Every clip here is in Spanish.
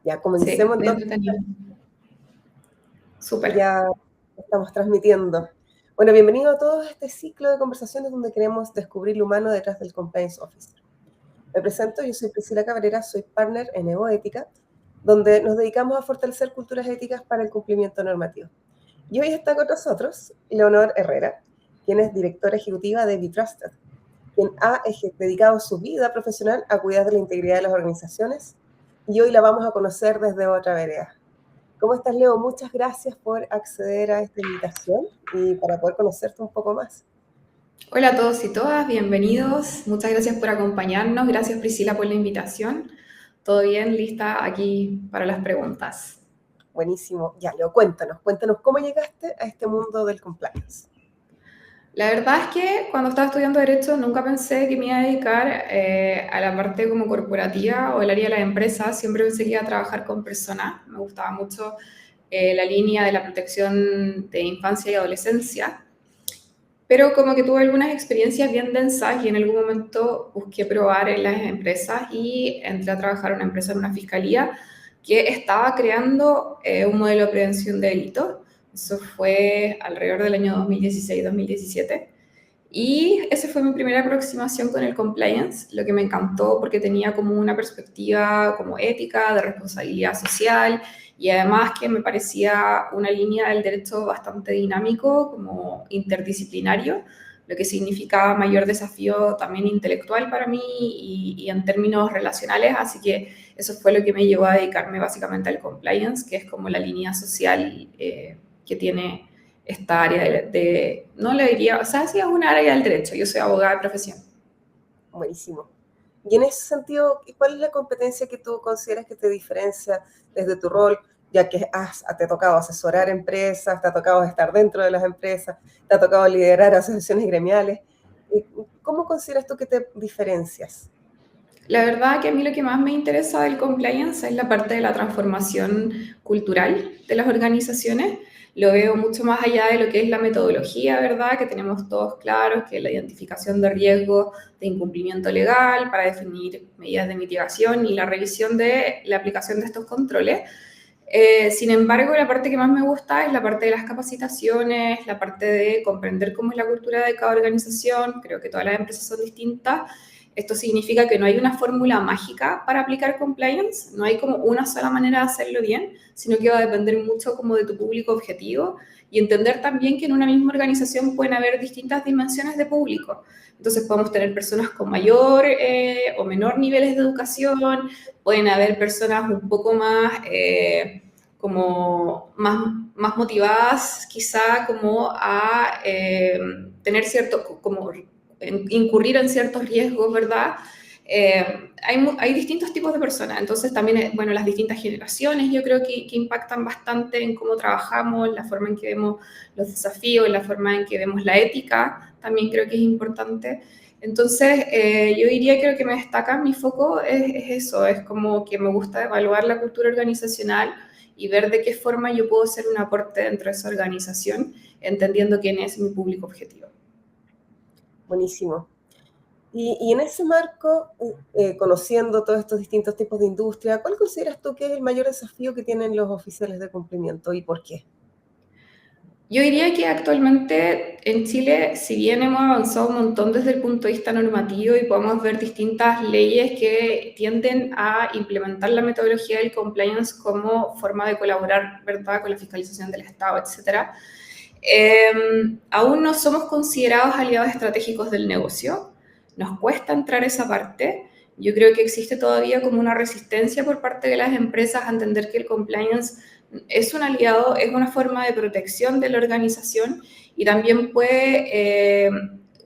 Ya Sí, comencemos muy entonces, entretenido. Súper. ya estamos transmitiendo. Bueno, bienvenido a todo este ciclo de conversaciones donde queremos descubrir lo humano detrás del Compliance Officer. Me presento, yo soy Priscila Cabrera, soy partner en EvoÉtica, donde nos dedicamos a fortalecer culturas éticas para el cumplimiento normativo. Y hoy está con nosotros Leonor Herrera, quien es directora ejecutiva de BeTrusted, quien ha dedicado su vida profesional a cuidar de la integridad de las organizaciones, y hoy la vamos a conocer desde otra vereda. ¿Cómo estás, Leo? Muchas gracias por acceder a esta invitación y para poder conocerte un poco más. Hola a todos y todas, bienvenidos. Muchas gracias por acompañarnos. Gracias Priscila por la invitación. Todo bien, lista aquí para las preguntas. Buenísimo. Ya, Leo, cuéntanos cómo llegaste a este mundo del compliance. La verdad es que cuando estaba estudiando Derecho nunca pensé que me iba a dedicar a la parte como corporativa o el área de las empresas. Siempre pensé que iba a trabajar con personas. Me gustaba mucho la línea de la protección de infancia y adolescencia. Pero como que tuve algunas experiencias bien densas y en algún momento busqué probar en las empresas y entré a trabajar en una empresa, en una fiscalía que estaba creando un modelo de prevención de delitos. Eso fue alrededor del año 2016-2017. Y esa fue mi primera aproximación con el compliance, lo que me encantó porque tenía como una perspectiva como ética, de responsabilidad social y además que me parecía una línea del derecho bastante dinámico, como interdisciplinario, lo que significaba mayor desafío también intelectual para mí y en términos relacionales, así que eso fue lo que me llevó a dedicarme básicamente al compliance, que es como la línea social que tiene esta área no le diría, o sea, sí es una área del derecho, yo soy abogada de profesión. Buenísimo. Y en ese sentido, ¿cuál es la competencia que tú consideras que te diferencia desde tu rol, ya que te ha tocado asesorar empresas, te ha tocado estar dentro de las empresas, te ha tocado liderar asociaciones gremiales? ¿Cómo consideras tú que te diferencias? La verdad que a mí lo que más me interesa del compliance es la parte de la transformación cultural de las organizaciones. Lo veo mucho más allá de lo que es la metodología, ¿verdad? Que tenemos todos claros, que es la identificación de riesgos de incumplimiento legal para definir medidas de mitigación y la revisión de la aplicación de estos controles. Sin embargo, la parte que más me gusta es la parte de las capacitaciones, la parte de comprender cómo es la cultura de cada organización. Creo que todas las empresas son distintas. Esto significa que no hay una fórmula mágica para aplicar compliance, no hay como una sola manera de hacerlo bien, sino que va a depender mucho como de tu público objetivo y entender también que en una misma organización pueden haber distintas dimensiones de público. Entonces podemos tener personas con mayor o menor niveles de educación, pueden haber personas un poco más como más motivadas quizá como a tener cierto, como incurrir en ciertos riesgos, ¿verdad? Hay distintos tipos de personas, entonces también, bueno, las distintas generaciones yo creo que impactan bastante en cómo trabajamos, la forma en que vemos los desafíos, la forma en que vemos la ética, también creo que es importante. Entonces, yo diría que lo que me destaca mi foco es eso, es como que me gusta evaluar la cultura organizacional y ver de qué forma yo puedo ser un aporte dentro de esa organización, entendiendo quién es mi público objetivo. Buenísimo. Y en ese marco, conociendo todos estos distintos tipos de industria, ¿cuál consideras tú que es el mayor desafío que tienen los oficiales de cumplimiento y por qué? Yo diría que actualmente en Chile, si bien hemos avanzado un montón desde el punto de vista normativo y podemos ver distintas leyes que tienden a implementar la metodología del compliance como forma de colaborar, ¿verdad?, con la fiscalización del Estado, etcétera, aún no somos considerados aliados estratégicos del negocio. Nos cuesta entrar a esa parte. Yo creo que existe todavía como una resistencia por parte de las empresas a entender que el compliance es un aliado, es una forma de protección de la organización y también puede,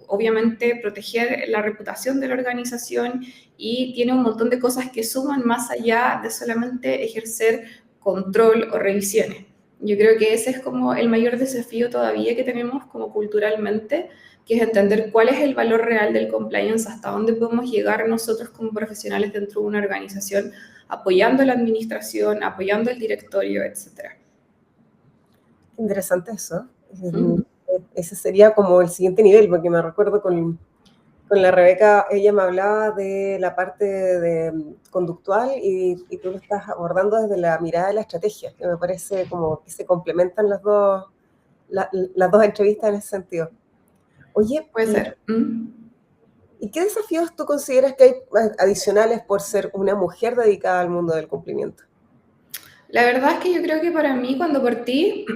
obviamente, proteger la reputación de la organización y tiene un montón de cosas que suman más allá de solamente ejercer control o revisiones. Yo creo que ese es como el mayor desafío todavía que tenemos como culturalmente, que es entender cuál es el valor real del compliance, hasta dónde podemos llegar nosotros como profesionales dentro de una organización, apoyando a la administración, apoyando al directorio, etc. Interesante eso. ¿Mm? Ese sería como el siguiente nivel, porque me recuerdo con Con la Rebeca, ella me hablaba de la parte de conductual y tú lo estás abordando desde la mirada de la estrategia, que me parece como que se complementan las dos entrevistas en ese sentido. Oye, Puede ser. ¿y qué desafíos tú consideras que hay adicionales por ser una mujer dedicada al mundo del cumplimiento? La verdad es que yo creo que para mí cuando partí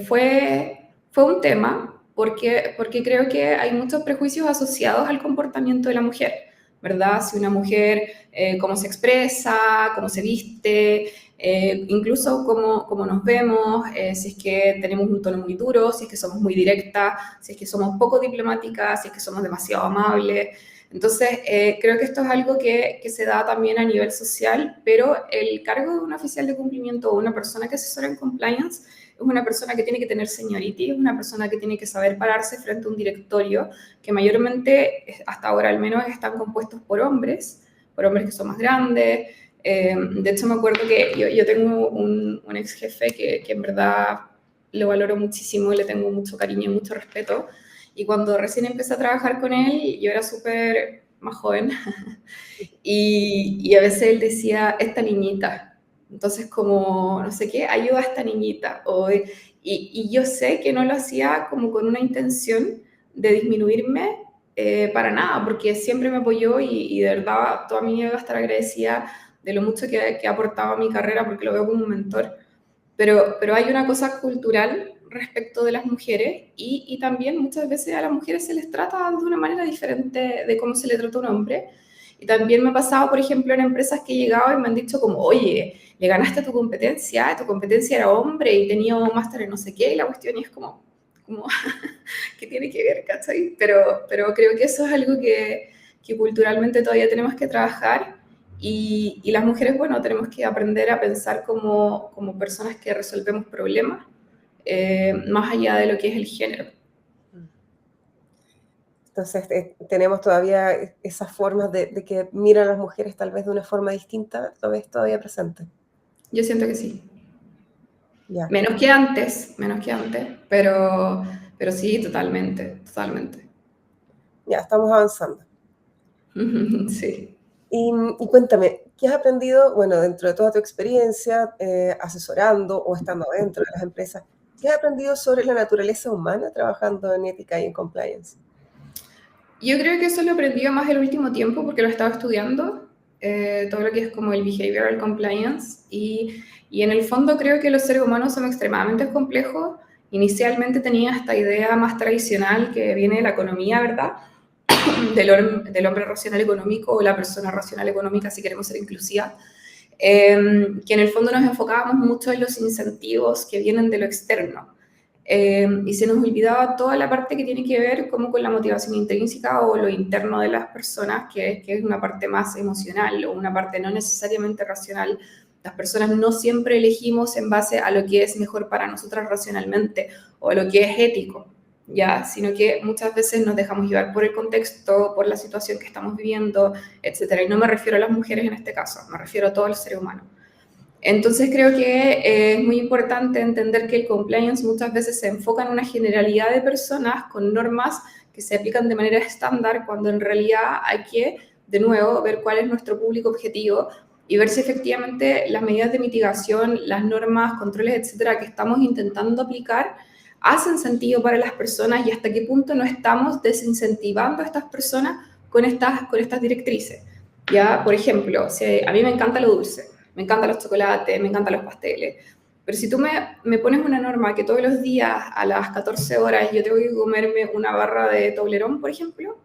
fue un tema porque creo que hay muchos prejuicios asociados al comportamiento de la mujer, ¿verdad? Si una mujer, cómo se expresa, cómo se viste, incluso cómo nos vemos, si es que tenemos un tono muy duro, si es que somos muy directas, si es que somos poco diplomáticas, si es que somos demasiado amables. Entonces, creo que esto es algo que se da también a nivel social, pero el cargo de un oficial de cumplimiento o una persona que asesora en compliance es una persona que tiene que tener seniority, es una persona que tiene que saber pararse frente a un directorio que mayormente, hasta ahora al menos, están compuestos por hombres que son más grandes. De hecho, me acuerdo que yo tengo un ex jefe que en verdad lo valoro muchísimo, le tengo mucho cariño y mucho respeto. Y cuando recién empecé a trabajar con él, yo era súper más joven y a veces él decía, esta niñita. Entonces, como, no sé qué, ayuda a esta niñita. Y yo sé que no lo hacía como con una intención de disminuirme para nada, porque siempre me apoyó y de verdad toda mi vida voy a estar agradecida de lo mucho que ha aportado a mi carrera porque lo veo como un mentor. Pero hay una cosa cultural respecto de las mujeres y también muchas veces a las mujeres se les trata de una manera diferente de cómo se le trata a un hombre. Y también me ha pasado, por ejemplo, en empresas que he llegado y me han dicho como, oye, le ganaste a tu competencia era hombre y tenía un máster en no sé qué, y la cuestión es como ¿qué tiene que ver, cachai? Pero creo que eso es algo que culturalmente todavía tenemos que trabajar y las mujeres, bueno, tenemos que aprender a pensar como personas que resolvemos problemas, más allá de lo que es el género. Entonces, tenemos todavía esas formas de que miran a las mujeres tal vez de una forma distinta, ¿lo ves todavía presente? Yo siento que sí. Ya, Menos que antes, pero sí, totalmente, totalmente. ya, estamos avanzando. Sí. Y cuéntame, ¿qué has aprendido, bueno, dentro de toda tu experiencia asesorando o estando dentro de las empresas, qué has aprendido sobre la naturaleza humana trabajando en ética y en compliance? Yo creo que eso lo aprendí más el último tiempo porque lo estaba estudiando, todo lo que es como el behavioral compliance y en el fondo creo que los seres humanos son extremadamente complejos. Inicialmente tenía esta idea más tradicional que viene de la economía, ¿verdad? Del hombre racional económico o la persona racional económica, si queremos ser inclusivas, que en el fondo nos enfocábamos mucho en los incentivos que vienen de lo externo. Y se nos olvidaba toda la parte que tiene que ver como con la motivación intrínseca o lo interno de las personas, que es una parte más emocional o una parte no necesariamente racional. Las personas no siempre elegimos en base a lo que es mejor para nosotras racionalmente o a lo que es ético, ¿ya? Sino que muchas veces nos dejamos llevar por el contexto, por la situación que estamos viviendo, etcétera. Y no me refiero a las mujeres en este caso, me refiero a todo el ser humano. Entonces creo que es muy importante entender que el compliance muchas veces se enfoca en una generalidad de personas con normas que se aplican de manera estándar cuando en realidad hay que, de nuevo, ver cuál es nuestro público objetivo y ver si efectivamente las medidas de mitigación, las normas, controles, etcétera, que estamos intentando aplicar hacen sentido para las personas y hasta qué punto no estamos desincentivando a estas personas con estas directrices. Ya, por ejemplo, si a mí me encanta lo dulce, me encantan los chocolates, me encantan los pasteles. Pero si tú me pones una norma que todos los días a las 14 horas yo tengo que comerme una barra de Toblerón, por ejemplo,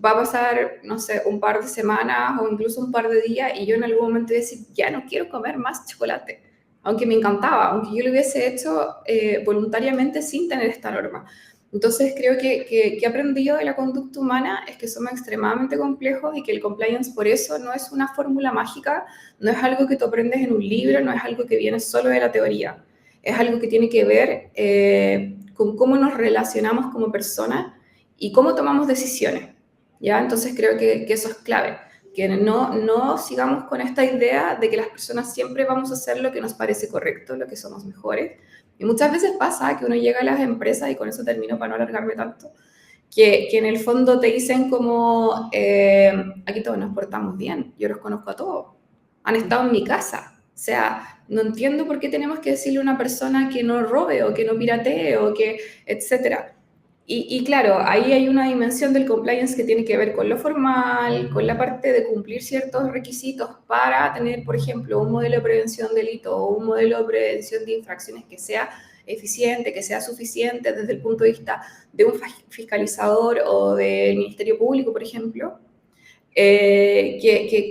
va a pasar, no sé, un par de semanas o incluso un par de días y yo en algún momento voy a decir, ya no quiero comer más chocolate, aunque me encantaba, aunque yo lo hubiese hecho voluntariamente sin tener esta norma. Entonces creo que he aprendido de la conducta humana es que somos extremadamente complejos y que el compliance por eso no es una fórmula mágica, no es algo que tú aprendes en un libro, no es algo que viene solo de la teoría, es algo que tiene que ver con cómo nos relacionamos como personas y cómo tomamos decisiones. ¿Ya? Entonces creo que eso es clave, que no sigamos con esta idea de que las personas siempre vamos a hacer lo que nos parece correcto, lo que somos mejores. Y muchas veces pasa que uno llega a las empresas, y con eso termino para no alargarme tanto, que en el fondo te dicen como, aquí todos nos portamos bien, yo los conozco a todos, han estado en mi casa. O sea, no entiendo por qué tenemos que decirle a una persona que no robe o que no piratee o que, etcétera. Y claro, ahí hay una dimensión del compliance que tiene que ver con lo formal, con la parte de cumplir ciertos requisitos para tener, por ejemplo, un modelo de prevención de delito o un modelo de prevención de infracciones que sea eficiente, que sea suficiente desde el punto de vista de un fiscalizador o del Ministerio Público, por ejemplo,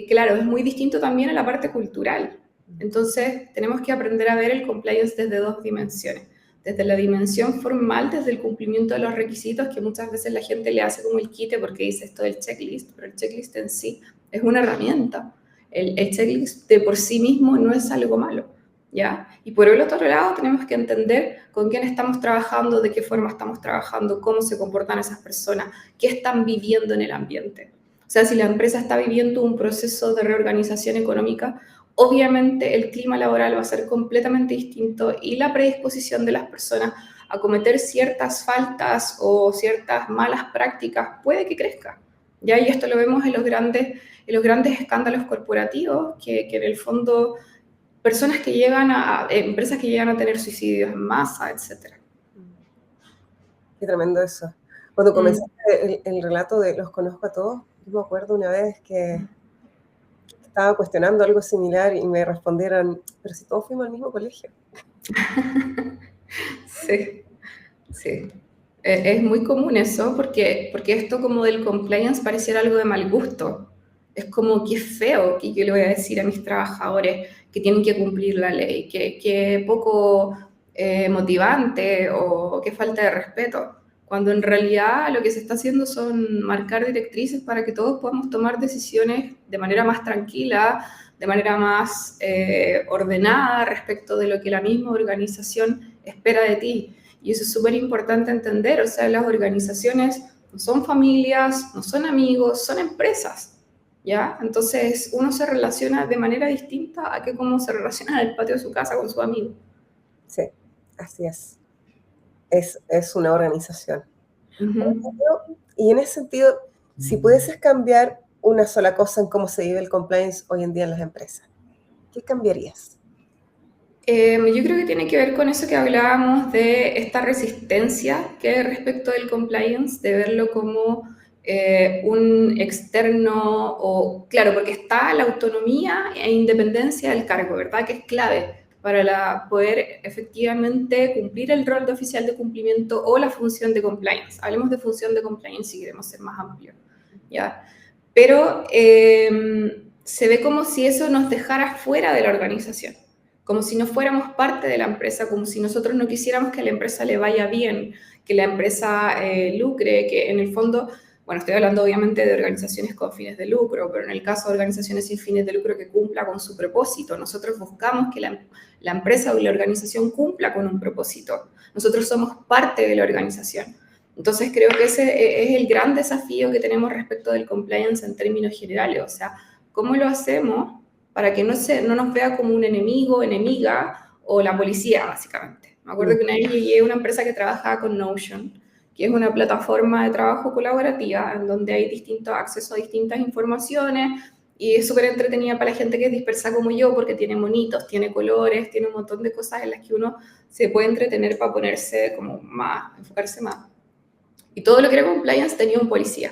claro, es muy distinto también a la parte cultural. Entonces, tenemos que aprender a ver el compliance desde dos dimensiones. Desde la dimensión formal, desde el cumplimiento de los requisitos, que muchas veces la gente le hace como el quite porque dice esto del checklist, pero el checklist en sí es una herramienta. El checklist de por sí mismo no es algo malo, ¿ya? Y por el otro lado, tenemos que entender con quién estamos trabajando, de qué forma estamos trabajando, cómo se comportan esas personas, qué están viviendo en el ambiente. O sea, si la empresa está viviendo un proceso de reorganización económica, obviamente el clima laboral va a ser completamente distinto y la predisposición de las personas a cometer ciertas faltas o ciertas malas prácticas puede que crezca. ¿Ya? Y esto lo vemos en los grandes escándalos corporativos, que en el fondo personas que llegan empresas que llegan a tener suicidios en masa, etc. Qué tremendo eso. Cuando comenzaste el relato de los conozco a todos, yo me acuerdo una vez que estaba cuestionando algo similar y me respondieron, pero si todos fuimos al mismo colegio. Sí, sí. Es muy común eso porque esto como del compliance pareciera algo de mal gusto. Es como que feo que yo le voy a decir a mis trabajadores que tienen que cumplir la ley, que poco motivante o que falta de respeto, cuando en realidad lo que se está haciendo son marcar directrices para que todos podamos tomar decisiones de manera más tranquila, de manera más ordenada respecto de lo que la misma organización espera de ti. Y eso es súper importante entender, o sea, las organizaciones no son familias, no son amigos, son empresas, ¿ya? Entonces uno se relaciona de manera distinta a que como se relaciona en el patio de su casa con su amigo. Sí, así es. Es una organización. Y en ese sentido, si pudieses cambiar una sola cosa en cómo se vive el compliance hoy en día en las empresas, ¿qué cambiarías? Yo creo que tiene que ver con eso que hablábamos de esta resistencia que hay respecto del compliance, de verlo como un externo o, claro, porque está la autonomía e independencia del cargo, ¿verdad? Que es clave para poder efectivamente cumplir el rol de oficial de cumplimiento o la función de compliance. Hablemos de función de compliance si queremos ser más amplios, ¿ya? Pero se ve como si eso nos dejara fuera de la organización, como si no fuéramos parte de la empresa, como si nosotros no quisiéramos que a la empresa le vaya bien, que la empresa lucre, que en el fondo, bueno, estoy hablando obviamente de organizaciones con fines de lucro, pero en el caso de organizaciones sin fines de lucro que cumpla con su propósito, nosotros buscamos que la empresa o la organización cumpla con un propósito. Nosotros somos parte de la organización. Entonces creo que ese es el gran desafío que tenemos respecto del compliance en términos generales, o sea, ¿cómo lo hacemos para que no nos vea como un enemigo, enemiga o la policía, básicamente? Me acuerdo que una vez llegué a una empresa que trabajaba con Notion, que es una plataforma de trabajo colaborativa en donde hay distinto acceso a distintas informaciones y es súper entretenida para la gente que es dispersa como yo porque tiene monitos, tiene colores, tiene un montón de cosas en las que uno se puede entretener para ponerse como más, enfocarse más. Y todo lo que era compliance tenía un policía.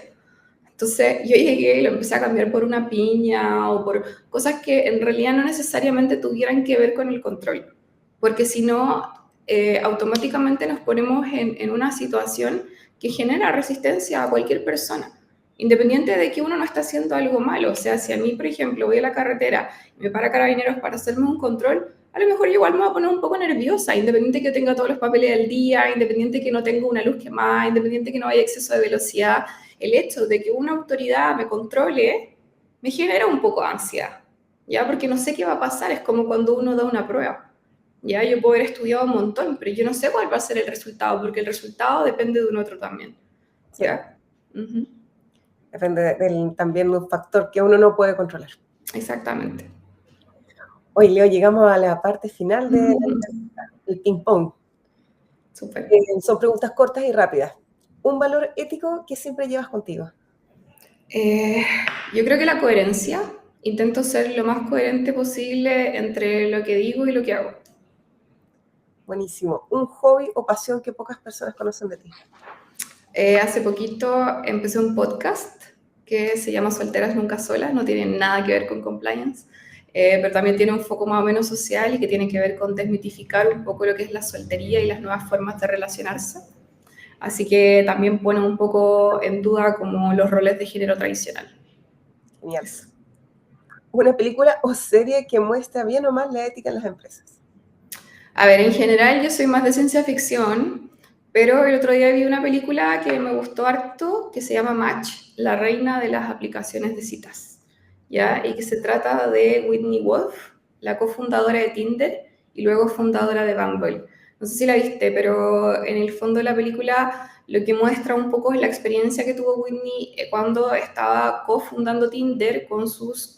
Entonces yo llegué y lo empecé a cambiar por una piña o por cosas que en realidad no necesariamente tuvieran que ver con el control, porque si no, automáticamente nos ponemos en una situación que genera resistencia a cualquier persona, independiente de que uno no está haciendo algo malo. O sea, si a mí, por ejemplo, voy a la carretera y me para carabineros para hacerme un control, a lo mejor yo igual me voy a poner un poco nerviosa, independiente que yo tenga todos los papeles del día, independiente que no tenga una luz quemada, independiente que no haya exceso de velocidad. El hecho de que una autoridad me controle me genera un poco de ansiedad, ¿ya? Porque no sé qué va a pasar, es como cuando uno da una prueba, ¿ya? Yo puedo haber estudiado un montón, pero yo no sé cuál va a ser el resultado, porque el resultado depende de un otro también, ¿ya? Sí. Depende también de un factor que uno no puede controlar. Exactamente. Hoy, Leo, llegamos a la parte final del ping-pong. Súper. Son preguntas cortas y rápidas. Un valor ético que siempre llevas contigo. Yo creo que la coherencia. Intento ser lo más coherente posible entre lo que digo y lo que hago. Buenísimo. Un hobby o pasión que pocas personas conocen de ti. Hace poquito empecé un podcast que se llama Solteras Nunca Solas, no tiene nada que ver con compliance, pero también tiene un foco más o menos social y que tiene que ver con desmitificar un poco lo que es la soltería y las nuevas formas de relacionarse. Así que también pone un poco en duda como los roles de género tradicional. Genial. Una película o serie que muestra bien o mal la ética en las empresas. A ver, en general yo soy más de ciencia ficción, pero el otro día vi una película que me gustó harto, que se llama Match, la reina de las aplicaciones de citas, ¿ya? Y que se trata de Whitney Wolf, la cofundadora de Tinder y luego fundadora de Bumble. No sé si la viste, pero en el fondo de la película lo que muestra un poco es la experiencia que tuvo Whitney cuando estaba cofundando Tinder con sus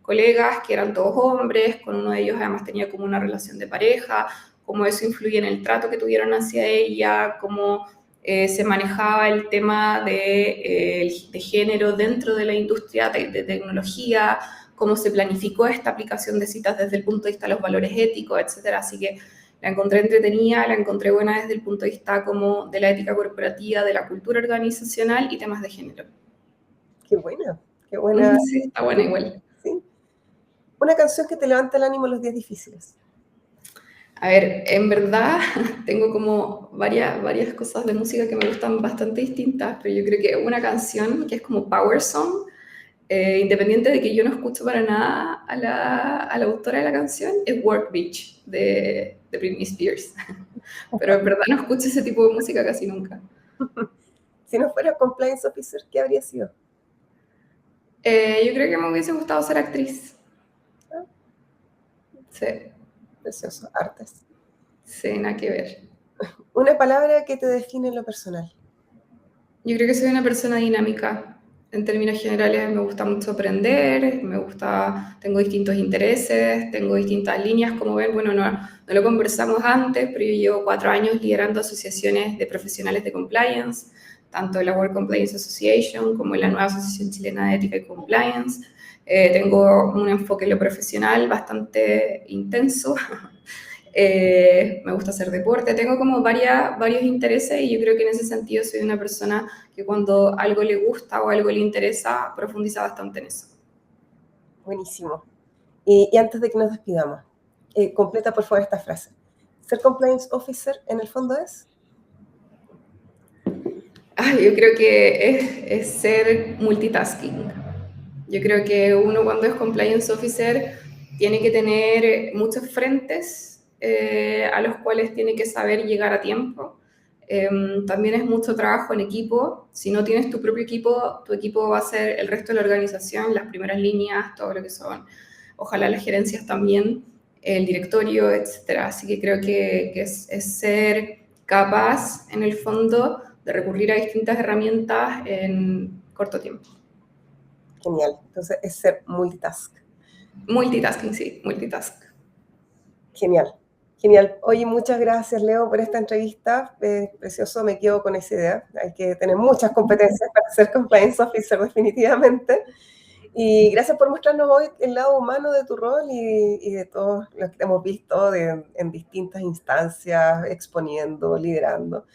colegas que eran todos hombres, con uno de ellos además tenía como una relación de pareja, cómo eso influye en el trato que tuvieron hacia ella, cómo se manejaba el tema de género dentro de la industria de tecnología, cómo se planificó esta aplicación de citas desde el punto de vista de los valores éticos, etcétera. Así que la encontré entretenida, la encontré buena desde el punto de vista como de la ética corporativa, de la cultura organizacional y temas de género. Qué buena, qué buena. Sí, está buena igual. ¿Sí? Una canción que te levanta el ánimo en los días difíciles. A ver, en verdad tengo como varias cosas de música que me gustan bastante distintas, pero yo creo que una canción que es como Power Song, independiente de que yo no escucho para nada a la autora de la canción, es Work Beach de Britney Spears. Pero en verdad no escucho ese tipo de música casi nunca. Si no fuera compliance officer, ¿qué habría sido? Yo creo que me hubiese gustado ser actriz. Sí, Precioso, artes. sí, nada que ver. Una palabra que te define en lo personal. Yo creo que soy una persona dinámica. En términos generales me gusta mucho aprender, tengo distintos intereses, tengo distintas líneas, como ven, bueno, no lo conversamos antes, pero yo llevo 4 años liderando asociaciones de profesionales de compliance, tanto en la World Compliance Association como en la nueva Asociación Chilena de Ética y Compliance. Tengo un enfoque en lo profesional bastante intenso. Me gusta hacer deporte, tengo como varios intereses y yo creo que en ese sentido soy una persona que cuando algo le gusta o algo le interesa, profundiza bastante en eso. Buenísimo. Y antes de que nos despidamos, completa por favor esta frase. Ser compliance officer en el fondo es... Yo creo que es ser multitasking. Yo creo que uno cuando es compliance officer tiene que tener muchos frentes a los cuales tiene que saber llegar a tiempo. También es mucho trabajo en equipo. Si no tienes tu propio equipo, tu equipo va a ser el resto de la organización, las primeras líneas, todo lo que son, ojalá las gerencias también, el directorio, etc. Así que creo que es ser capaz, en el fondo, de recurrir a distintas herramientas en corto tiempo. Genial. Entonces es ser multitask. Multitasking, sí, multitask. Genial. Genial. Oye, muchas gracias, Leo, por esta entrevista. Precioso, me quedo con esa idea. Hay que tener muchas competencias para ser compliance officer, definitivamente. Y gracias por mostrarnos hoy el lado humano de tu rol y de todos los que hemos visto en distintas instancias, exponiendo, liderando.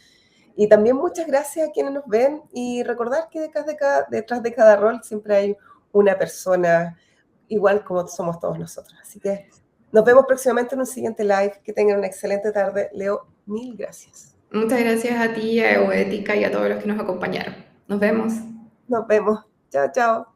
Y también muchas gracias a quienes nos ven y recordar que detrás de cada rol siempre hay una persona igual como somos todos nosotros. Así que nos vemos próximamente en un siguiente live. Que tengan una excelente tarde. Leo, mil gracias. Muchas gracias a ti, a Evoética y a todos los que nos acompañaron. Nos vemos. Nos vemos. Chao, chao.